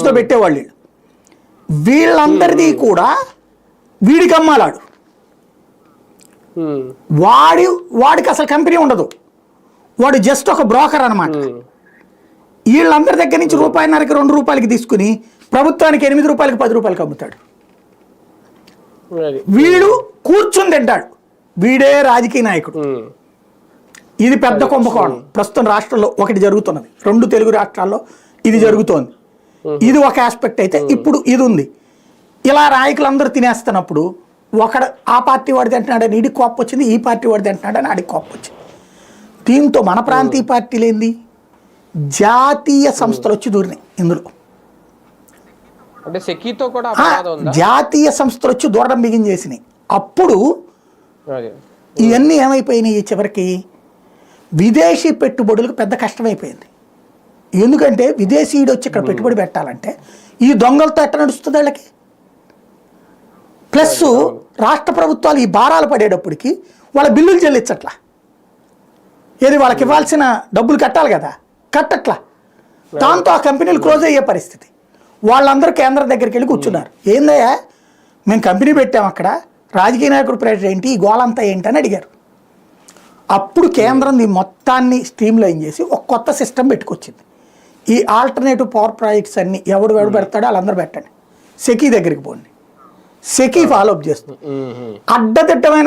లో పెట్టేవాళ్ళు. వీళ్ళందరిది కూడా వీడికి అమ్మాలాడు. వాడికి అసలు కంపెనీ ఉండదు, వాడు జస్ట్ ఒక బ్రోకర్ అనమాట. వీళ్ళందరి దగ్గర నుంచి రూపాయిన్నరకి 2 రూపాయలకి తీసుకుని ప్రభుత్వానికి 8 రూపాయలకి 10 రూపాయలకి అమ్ముతాడు. వీడు కూర్చుని తింటాడు, వీడే రాజకీయ నాయకుడు. ఇది పెద్ద కుంభకోణం ప్రస్తుతం రాష్ట్రంలో ఒకటి జరుగుతున్నది. 2 తెలుగు రాష్ట్రాల్లో ఇది జరుగుతోంది. ఇది ఒక ఆస్పెక్ట్ అయితే ఇప్పుడు ఇది ఉంది. ఇలా నాయకులందరూ తినేస్తున్నప్పుడు ఆ పార్టీ వాడితే అంటున్నాడని ఈడికి కోపం వచ్చింది, ఈ పార్టీ వాడితే అంటున్నాడని ఆడికి కోపం వచ్చింది. దీంతో మన ప్రాంతీయ పార్టీలు ఏంది, జాతీయ సంస్థలు వచ్చి దూరినాయి ఇందులో. జాతీయ సంస్థలు వచ్చి దూరడం బిగించేసినాయి. అప్పుడు ఇవన్నీ ఏమైపోయినాయి, చివరికి విదేశీ పెట్టుబడులకు పెద్ద కష్టమైపోయింది. ఎందుకంటే విదేశీయుడు వచ్చి ఇక్కడ పెట్టుబడి పెట్టాలంటే ఈ దొంగలతో ఎట్ట నడుస్తుంది వాళ్ళకి. ప్లస్ రాష్ట్ర ప్రభుత్వాలు ఈ భారాలు పడేటప్పటికి వాళ్ళ బిల్లులు చెల్లించట్లా. ఏది వాళ్ళకి ఇవ్వాల్సిన డబ్బులు కట్టాలి కదా, కట్టట్లా. దాంతో ఆ కంపెనీలు క్లోజ్ అయ్యే పరిస్థితి. వాళ్ళందరూ కేంద్రం దగ్గరికి వెళ్ళి కూర్చున్నారు. ఏందయ్యా మేము కంపెనీ పెట్టాము, అక్కడ రాజకీయ నాయకుడు ప్రెసిడెంట్ ఏంటి, ఈ గోలంతా ఏంటి అని అడిగారు. అప్పుడు కేంద్రం ఈ మొత్తాన్ని స్ట్రీమ్ లైన్ చేసి ఒక కొత్త సిస్టమ్ పెట్టుకొచ్చింది. ఈ ఆల్టర్నేటివ్ పవర్ ప్రాజెక్ట్స్ అన్ని ఎవడు పెడతాడో వాళ్ళందరూ పెట్టండి, సెకీ దగ్గరికి పోండి, సెకీ ఫాలోఅప్ చేస్తుంది. అడ్డదిడ్డమైన